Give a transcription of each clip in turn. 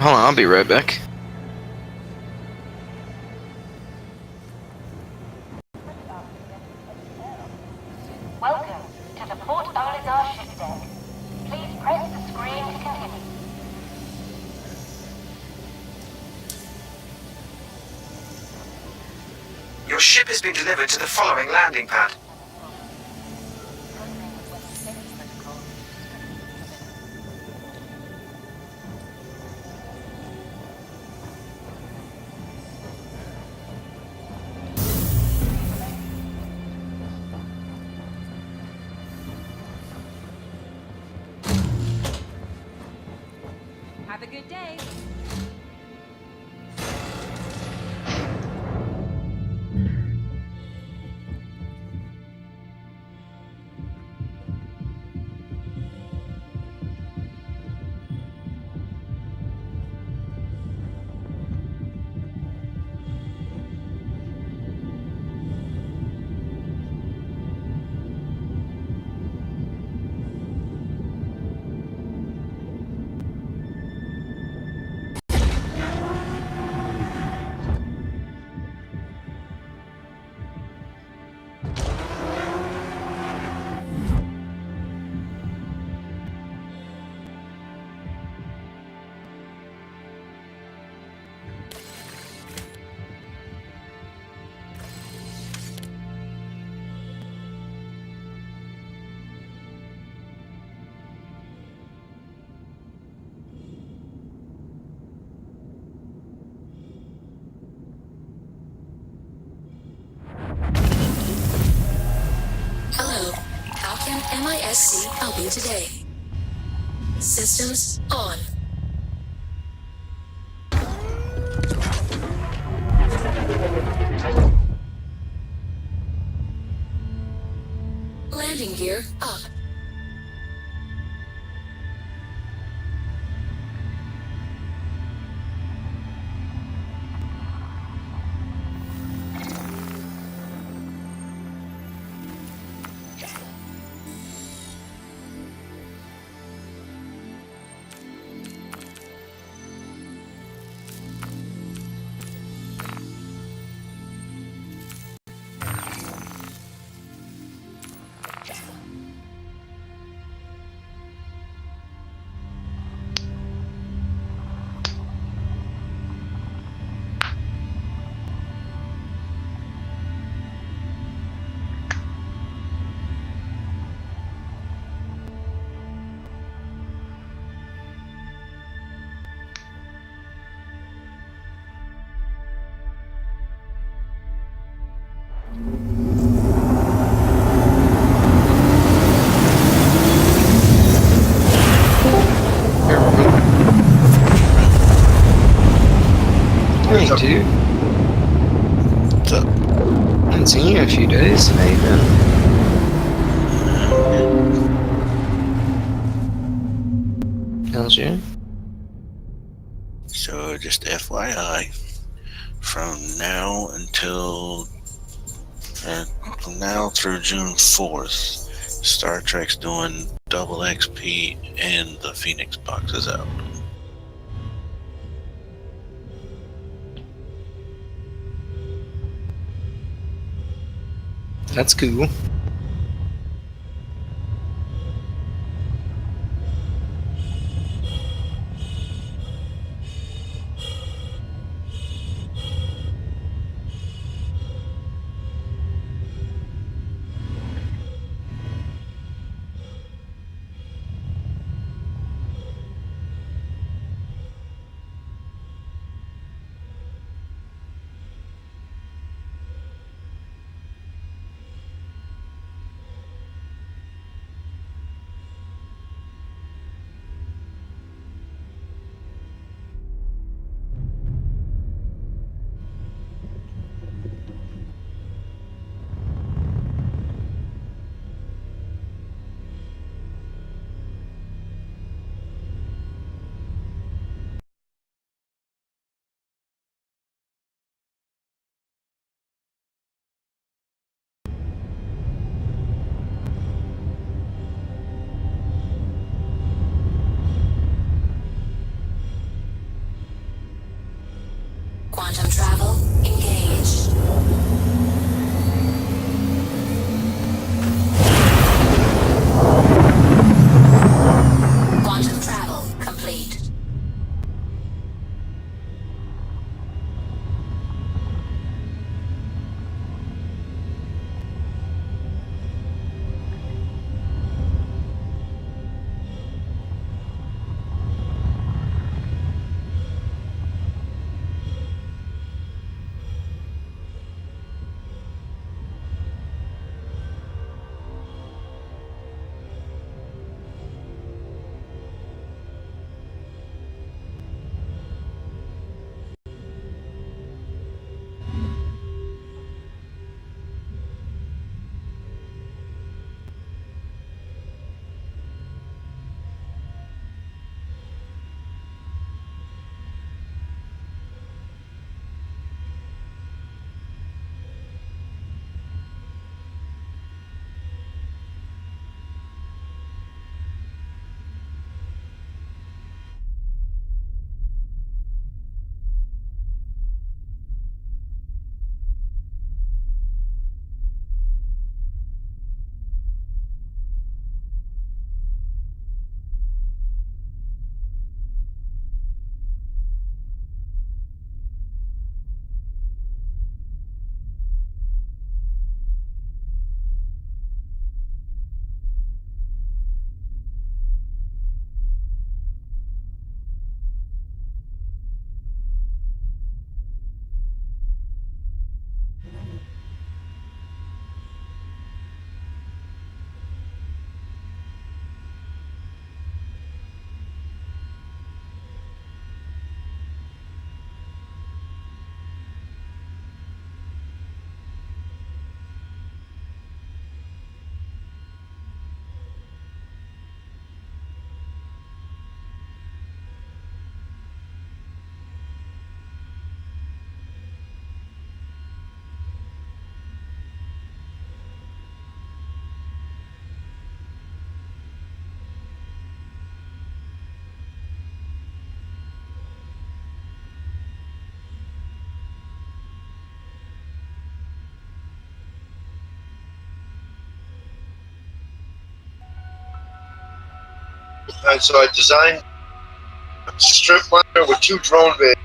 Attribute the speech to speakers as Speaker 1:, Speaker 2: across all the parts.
Speaker 1: Hold on, I'll be right back.
Speaker 2: Welcome to the Port Olisar ship deck. Please press the screen to continue.
Speaker 3: Your ship has been delivered to the following landing pad.
Speaker 2: Have a good day.
Speaker 4: Hello, how can MISC help you today? Systems on. Landing gear up.
Speaker 1: Hey, dude.
Speaker 5: What's up?
Speaker 1: I haven't seen you in a few days. How you been? How's you?
Speaker 5: So, just FYI, from now through June 4th, Star Trek's doing double XP and the Phoenix box is out.
Speaker 1: That's cool.
Speaker 6: And so I designed a strip miner with 2 drone bays.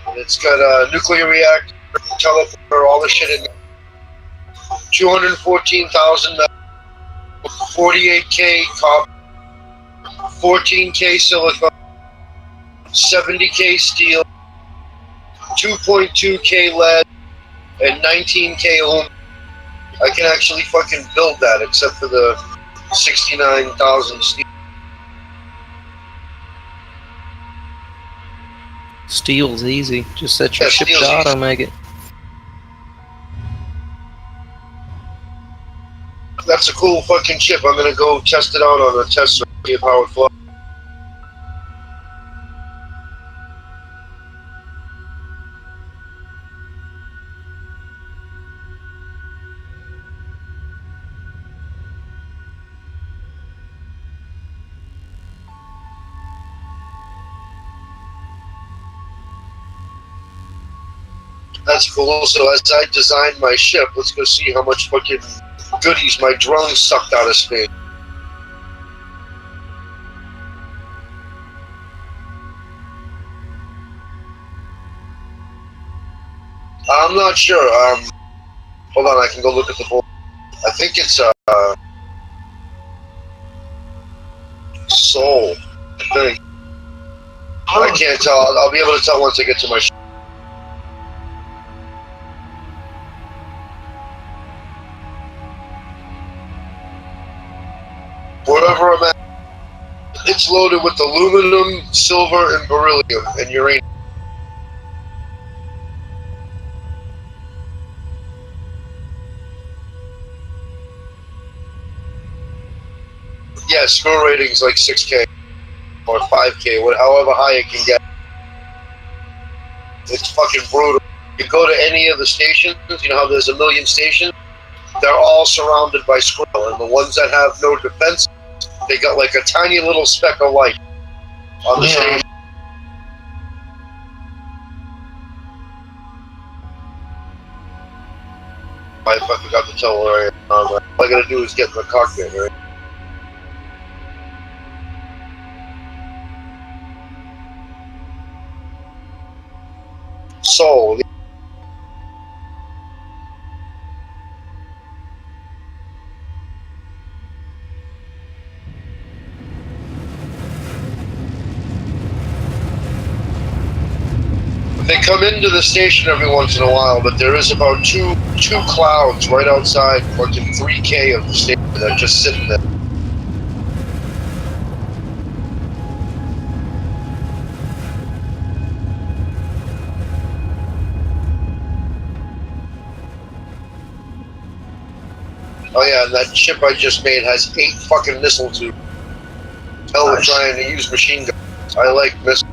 Speaker 6: And it's got a nuclear reactor, teleporter, all the shit in there. 214,000, 48K copper, 14K silicon, 70K steel, 2.2K lead, and 19K aluminum. I can actually fucking build that, except for the 69,000 steel.
Speaker 1: Steel's easy. Just set your
Speaker 6: Yeah,
Speaker 1: ship
Speaker 6: steel's
Speaker 1: to
Speaker 6: easy.
Speaker 1: auto make it.
Speaker 6: That's a cool fucking chip. I'm gonna go test it out on a test server, see how it flies. That's cool. So as I designed my ship, let's go see how much fucking goodies my drone sucked out of space. I'm not sure. Hold on, I can go look at the board. I think it's Soul. I think. I can't tell. I'll be able to tell once I get to my ship. Wherever I'm at, it's loaded with aluminum, silver, and beryllium, and uranium. Yeah, score rating's like 6K or 5K, however high it can get. It's fucking brutal. You go to any of the stations, you know how there's a million stations? They're all surrounded by squirrel, and the ones that have no defense, they got like a tiny little speck of light on the station. I fucking got to tell where I am. All I gotta do is get in the cockpit, right? Soul. They come into the station every once in a while, but there is about two clouds right outside fucking 3K of the station that are just sitting there. Oh yeah, and that ship I just made has 8 fucking missile tubes. Hell, we're trying to use machine guns. I like missiles.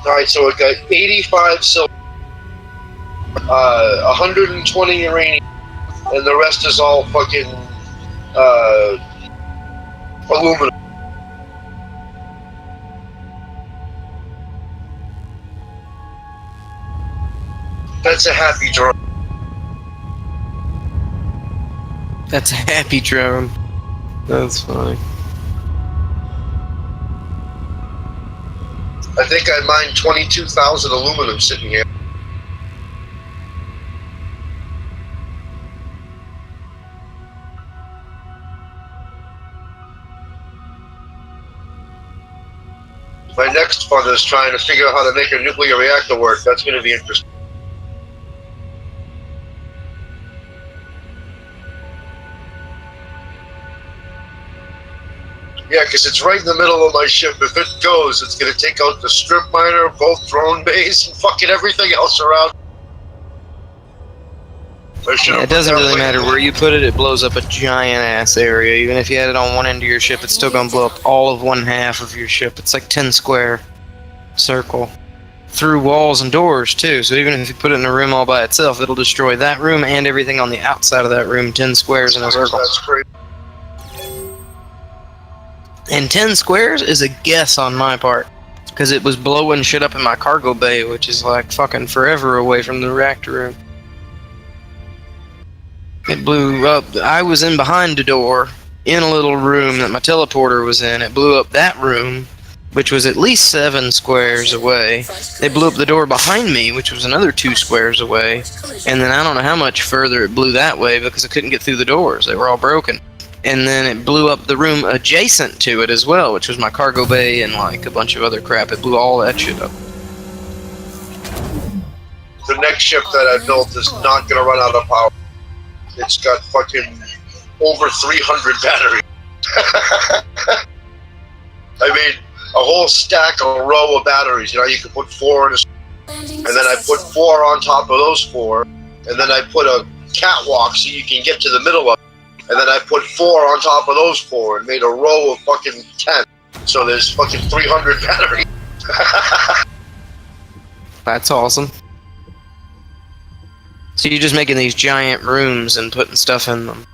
Speaker 6: Alright, so it got 85 silver, 120 uranium, and the rest is all fucking aluminum. That's a happy drone.
Speaker 1: That's a happy drone. That's funny.
Speaker 6: I think I mined 22,000 aluminum sitting here. My next fun is trying to figure out how to make a nuclear reactor work. That's going to be interesting. Yeah, because it's right in the middle of my ship. If it goes, it's going to take out the strip miner, both drone bays, and fucking everything else around.
Speaker 1: Yeah, it doesn't really matter where you put it, it blows up a giant ass area. Even if you had it on one end of your ship, it's still gonna blow up all of one half of your ship. It's like 10 square circle. Through walls and doors too, so even if you put it in a room all by itself, it'll destroy that room and everything on the outside of that room, 10 squares in a circle.
Speaker 6: That's great.
Speaker 1: And 10 squares is a guess on my part. Because it was blowing shit up in my cargo bay, which is like fucking forever away from the reactor room. It blew up. I was in behind the door, in a little room that my teleporter was in. It blew up that room, which was at least 7 squares away. They blew up the door behind me, which was another 2 squares away. And then I don't know how much further it blew that way because I couldn't get through the doors. They were all broken. And then it blew up the room adjacent to it as well, which was my cargo bay and like a bunch of other crap. It blew all that shit up.
Speaker 6: The next ship that I built is not going to run out of power. It's got fucking over 300 batteries. I made a whole stack, a row of batteries. You know, you can put 4 in a, and then I put 4 on top of those 4, and then I put a catwalk so you can get to the middle of it. And then I put 4 on top of those 4 and made a row of fucking 10. So there's fucking 300 batteries.
Speaker 1: That's awesome. So you're just making these giant rooms and putting stuff in them.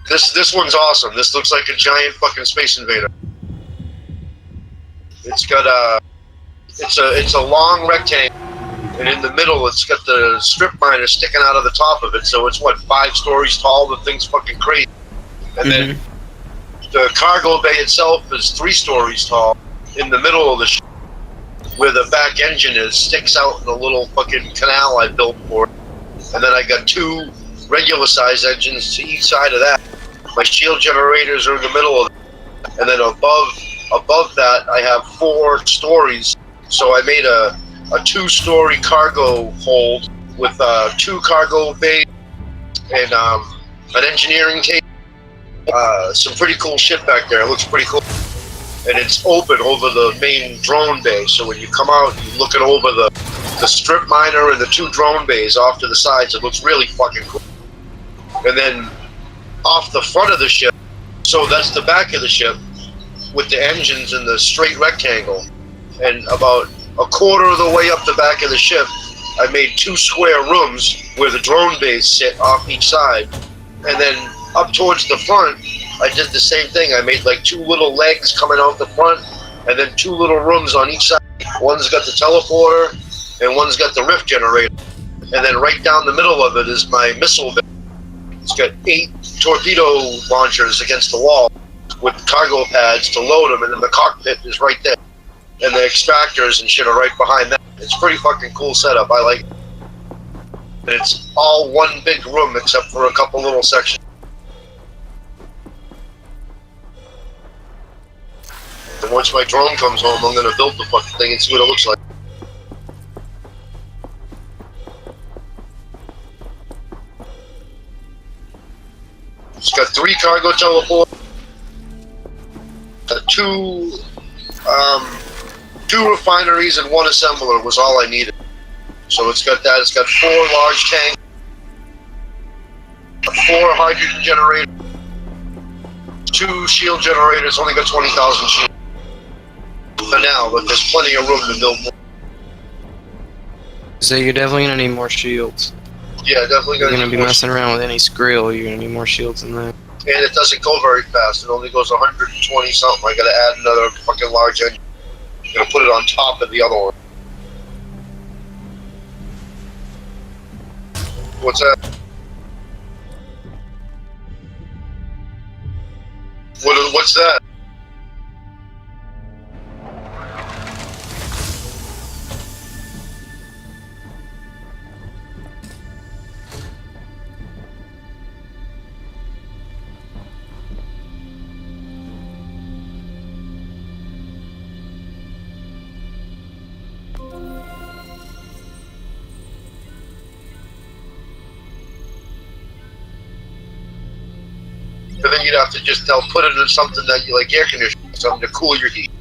Speaker 6: This one's awesome. This looks like a giant fucking Space Invader. It's got it's a long rectangle, and in the middle it's got the strip miner sticking out of the top of it. So it's what, 5 stories tall. The thing's fucking crazy. And then the cargo bay itself is 3 stories tall. In the middle of the ship, where the back engine is, sticks out in a little fucking canal I built for it. And then I got 2 regular size engines to each side of that. My shield generators are in the middle of it. And then above that I have 4 stories. So I made a 2-story cargo hold with 2 cargo bays and an engineering table. Some pretty cool shit back there. It looks pretty cool. And it's open over the main drone bay. So when you come out, you look it over the strip miner and the 2 drone bays off to the sides. It looks really fucking cool. And then off the front of the ship, so that's the back of the ship with the engines in the straight rectangle. And about a quarter of the way up the back of the ship, I made 2 square rooms where the drone bays sit off each side. And then up towards the front, I did the same thing. I made like 2 little legs coming out the front, and then 2 little rooms on each side. One's got the teleporter, and one's got the rift generator. And then right down the middle of it is my missile bay. It's got 8 torpedo launchers against the wall with cargo pads to load them, and then the cockpit is right there. And the extractors and shit are right behind that. It's pretty fucking cool setup. I like it. And it's all one big room except for a couple little sections. And once my drone comes home, I'm gonna build the fucking thing and see what it looks like. It's got 3 cargo teleports, 2 refineries and 1 assembler was all I needed. So it's got that. It's got 4 large tanks, 4 hydrogen generators, 2 shield generators. Only got 20,000 shields for now, but there's plenty of room to build more.
Speaker 1: So you're definitely gonna need more shields.
Speaker 6: Yeah, definitely
Speaker 1: You're
Speaker 6: gonna
Speaker 1: gonna be messing around with any Skrill, you're gonna need more shields than that.
Speaker 6: And it doesn't go very fast. It only goes 120 something. I gotta add another fucking large engine. I'm gonna put it on top of the other one. What's that? What's that? And then you'd have to just put it in something that you like, air conditioning, something to cool your heat.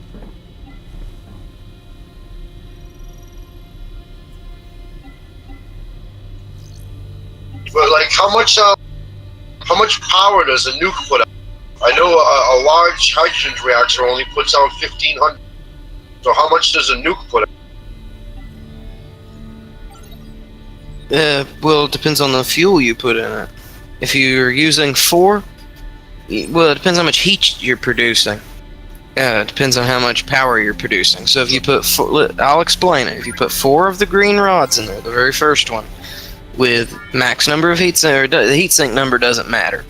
Speaker 6: But like, how much power does a nuke put out? I know a large hydrogen reactor only puts out 1,500. So how much does a nuke put out?
Speaker 1: Well, it depends on the fuel you put in it. If you're using 4, well, it depends how much heat you're producing. It depends on how much power you're producing. So if you put, I'll explain it. If you put 4 of the green rods in there, the very first one, with max number of heatsink, or the heatsink number doesn't matter.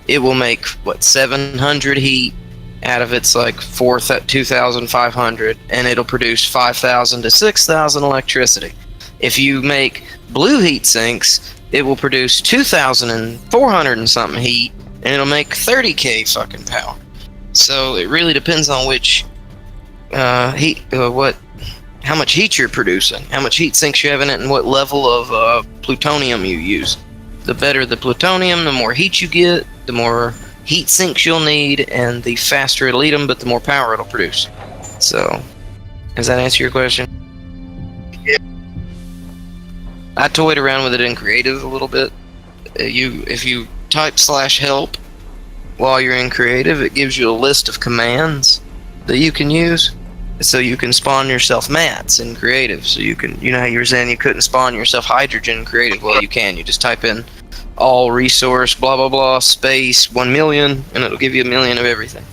Speaker 1: It will make 700 heat out of its like 2,500, and it'll produce 5,000 to 6,000 electricity. If you make blue heat sinks, it will produce 2,400 and something heat, and it'll make 30k fucking power. So it really depends on which how much heat you're producing, how much heat sinks you have in it, and what level of plutonium you use. The better the plutonium, the more heat you get, the more heat sinks you'll need, and the faster it'll eat them, but the more power it'll produce. So, does that answer your question?
Speaker 6: Yeah.
Speaker 1: I toyed around with it in creative a little bit. If you type /help while you're in creative, it gives you a list of commands that you can use, so you can spawn yourself mats in creative. So you can, how you were saying you couldn't spawn yourself hydrogen in creative. Well, you can. You just type in all resource blah blah blah space 1,000,000, and it'll give you 1,000,000 of everything,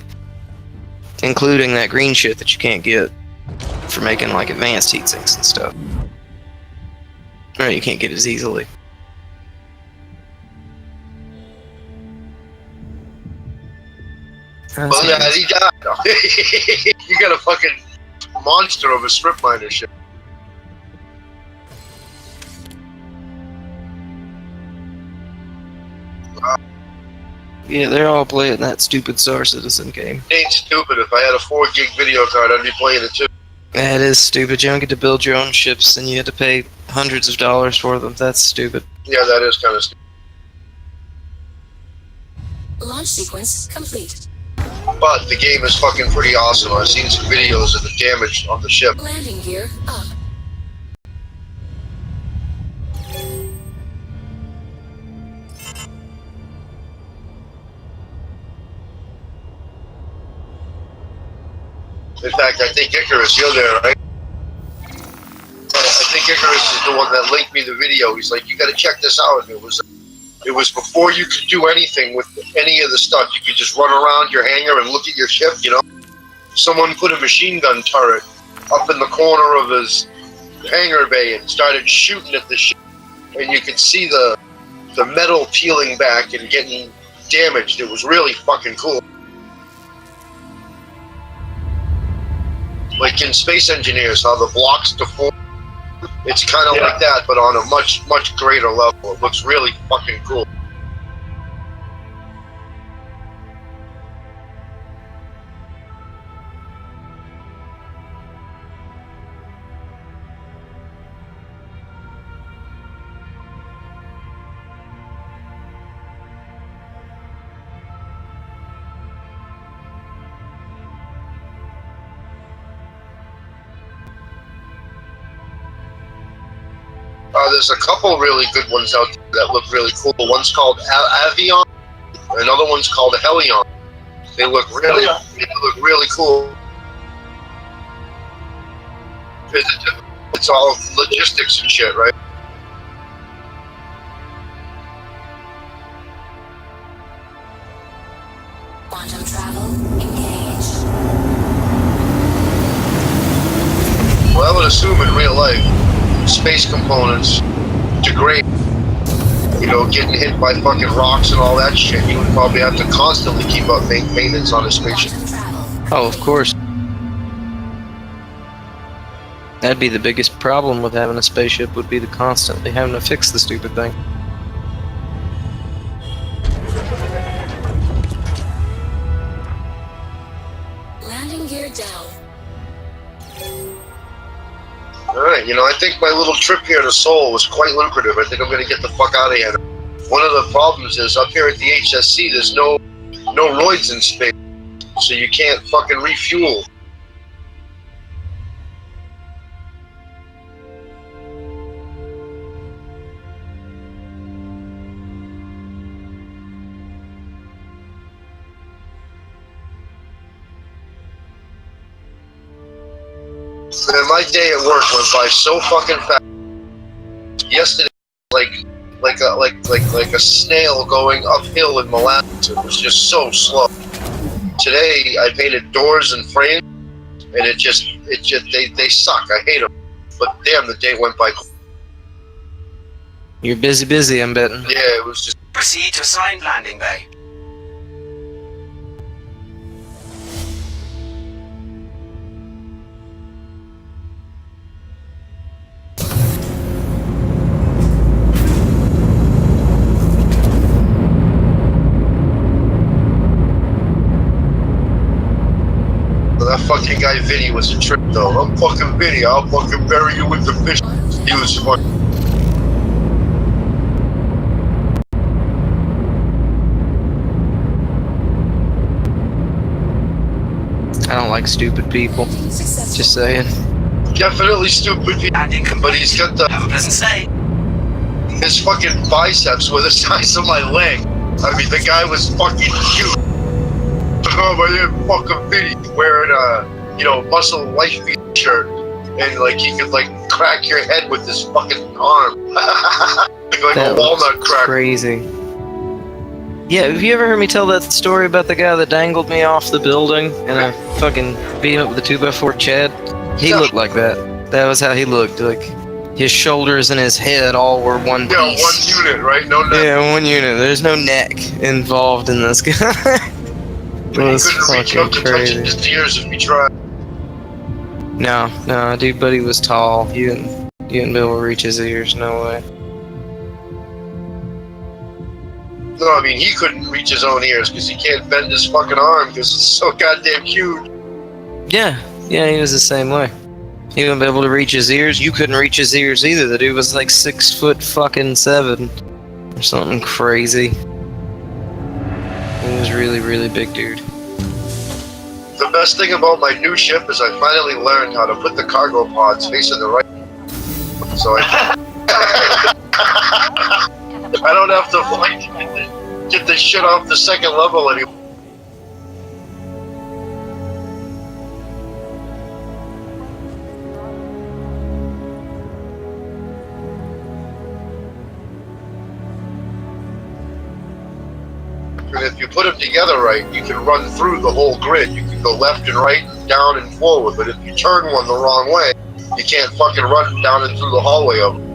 Speaker 1: including that green shit that you can't get for making like advanced heat sinks and stuff. Or you can't get as easily.
Speaker 6: Well, yeah, he died. You got a fucking monster of a strip miner ship.
Speaker 1: Yeah, they're all playing that stupid Star Citizen game.
Speaker 6: It ain't stupid. If I had a 4 gig video card, I'd be playing it too.
Speaker 1: That is stupid. You don't get to build your own ships, and you have to pay hundreds of dollars for them. That's stupid.
Speaker 6: Yeah, that is kind of stupid.
Speaker 4: Launch sequence complete.
Speaker 6: But the game is fucking pretty awesome. I've seen some videos of the damage on the ship.
Speaker 4: Landing gear up.
Speaker 6: In fact, I think Icarus, you're there, right? I think Icarus is the one that linked me the video. He's like, you gotta check this out. And it was before you could do anything with any of the stuff. You could just run around your hangar and look at your ship, Someone put a machine gun turret up in the corner of his hangar bay and started shooting at the ship. And you could see the metal peeling back and getting damaged. It was really fucking cool. Like in Space Engineers, how the blocks deform. It's kind of like that, but on a much, much greater level. It looks really fucking cool. There's a couple really good ones out there that look really cool. One's called Avion, another one's called Helion. They look really cool. It's all logistics and shit, right?
Speaker 4: Quantum travel engaged.
Speaker 6: Well, I would assume in real life, space components degrade. Getting hit by fucking rocks and all that shit. You would probably have to constantly keep up maintenance on a spaceship.
Speaker 1: Oh, of course. That'd be the biggest problem with having a spaceship, would be the constantly having to fix the stupid thing.
Speaker 4: Landing gear down.
Speaker 6: Alright, I think my little trip here to Seoul was quite lucrative. I think I'm going to get the fuck out of here. One of the problems is up here at the HSC, there's no roids in space, so you can't fucking refuel. Man, my day at work went by so fucking fast. Yesterday, like a snail going uphill in molasses. It was just so slow. Today I painted doors and frames, and it just they suck. I hate them. But damn, the day went by.
Speaker 1: You're busy, I'm betting.
Speaker 6: Yeah, it was just.
Speaker 3: Proceed to assigned landing bay.
Speaker 6: That fucking guy Vinny was a trip though. I'm fucking Vinny. I'll fucking bury you with the fish. He was fucking.
Speaker 1: I don't like stupid people. Just saying.
Speaker 6: Definitely stupid,
Speaker 3: Landing complete.
Speaker 6: but he's got
Speaker 3: Have a pleasant stay.
Speaker 6: his fucking biceps were the size of my leg. I mean, the guy was fucking huge. Oh my god, fucking Vinny wearing a muscle life beat shirt, and like he could like crack your head with his fucking arm, like
Speaker 1: That
Speaker 6: a walnut
Speaker 1: was
Speaker 6: cracker.
Speaker 1: crazy. Yeah, have you ever heard me tell that story about the guy that dangled me off the building and I fucking beat him up with a 2x4 Chad? He
Speaker 6: Yeah.
Speaker 1: looked like that. That was how he looked. Like his shoulders and his head all were one piece.
Speaker 6: Yeah, one unit, right? No neck.
Speaker 1: Yeah, one unit. There's no neck involved in this guy. It
Speaker 6: But he
Speaker 1: was
Speaker 6: couldn't reach
Speaker 1: fucking
Speaker 6: up to touch
Speaker 1: crazy.
Speaker 6: his ears if he tried.
Speaker 1: No, dude, buddy was tall. You wouldn't be able to reach his ears. No way.
Speaker 6: No, I mean he couldn't reach his own ears because he can't bend his fucking arm because it's so goddamn huge.
Speaker 1: Yeah, he was the same way. He wouldn't be able to reach his ears. You couldn't reach his ears either. The dude was like 6'7" or something crazy. He was really big dude.
Speaker 6: The best thing about my new ship is I finally learned how to put the cargo pods facing the right. So I don't have to like get this shit off the second level anymore. And if you put them together right, you can run through the whole grid. You can go left and right, and down and forward. But if you turn one the wrong way, you can't fucking run down and through the hallway of them.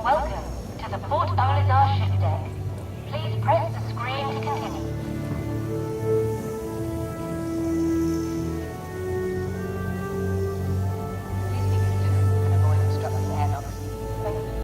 Speaker 2: Welcome to the Port Olisar ship deck.